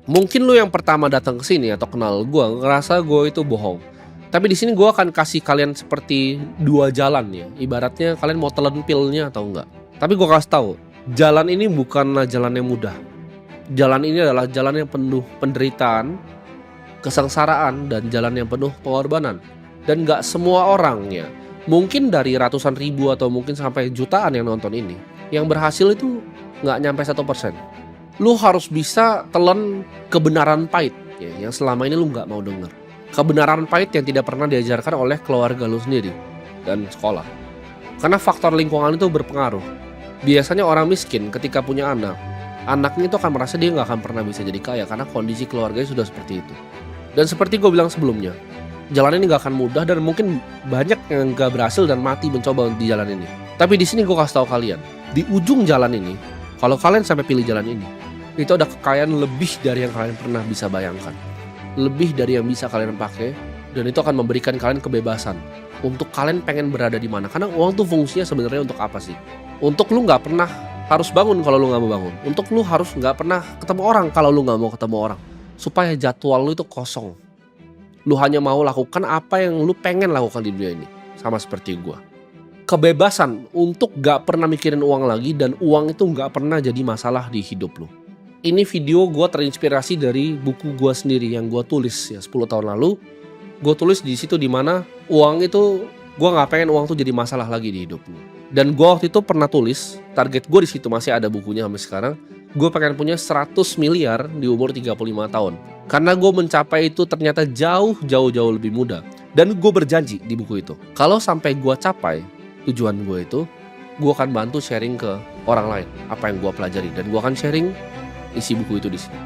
Mungkin lu yang pertama datang ke sini atau kenal gua ngerasa gua itu bohong. Tapi di sini gua akan kasih kalian seperti 2 jalan ya, ibaratnya kalian mau telan pilnya atau enggak. Tapi gua kasih tahu, jalan ini bukanlah jalan yang mudah. Jalan ini adalah jalan yang penuh penderitaan, kesengsaraan, dan jalan yang penuh pengorbanan. Dan nggak semua orangnya, mungkin dari ratusan ribu atau mungkin sampai jutaan yang nonton ini, yang berhasil itu nggak nyampe 1%. Lu harus bisa telan kebenaran pahit ya, yang selama ini lu nggak mau denger. Kebenaran pahit yang tidak pernah diajarkan oleh keluarga lu sendiri dan sekolah. Karena faktor lingkungan itu berpengaruh. Biasanya orang miskin ketika punya anak, anaknya itu akan merasa dia nggak akan pernah bisa jadi kaya karena kondisi keluarganya sudah seperti itu. Dan seperti gue bilang sebelumnya, jalan ini nggak akan mudah dan mungkin banyak yang nggak berhasil dan mati mencoba di jalan ini. Tapi di sini gue kasih tahu kalian, di ujung jalan ini, kalau kalian sampai pilih jalan ini, itu ada kekayaan lebih dari yang kalian pernah bisa bayangkan. Lebih dari yang bisa kalian pakai, dan itu akan memberikan kalian kebebasan untuk kalian pengen berada di mana. Karena uang tuh fungsinya sebenarnya untuk apa sih? Untuk lu nggak pernah harus bangun kalau lu nggak mau bangun. Untuk lu harus nggak pernah ketemu orang kalau lu nggak mau ketemu orang. Supaya jadwal lu itu kosong. Lu hanya mau lakukan apa yang lu pengen lakukan di dunia ini. Sama seperti gua. Kebebasan untuk gak pernah mikirin uang lagi dan uang itu gak pernah jadi masalah di hidup lu. Ini video gue terinspirasi dari buku gue sendiri yang gue tulis ya 10 tahun lalu. Gue tulis di situ dimana uang itu gue nggak pengen uang tuh jadi masalah lagi di hidup lu. Dan gue waktu itu pernah tulis target gue di situ masih ada bukunya sampai sekarang. Gue pengen punya 100 miliar di umur 35 tahun. Karena gue mencapai itu ternyata jauh lebih mudah. Dan gue berjanji di buku itu, kalau sampai gue capai tujuan gue itu, gue akan bantu sharing ke orang lain apa yang gue pelajari dan gue akan sharing isi buku itu di sini.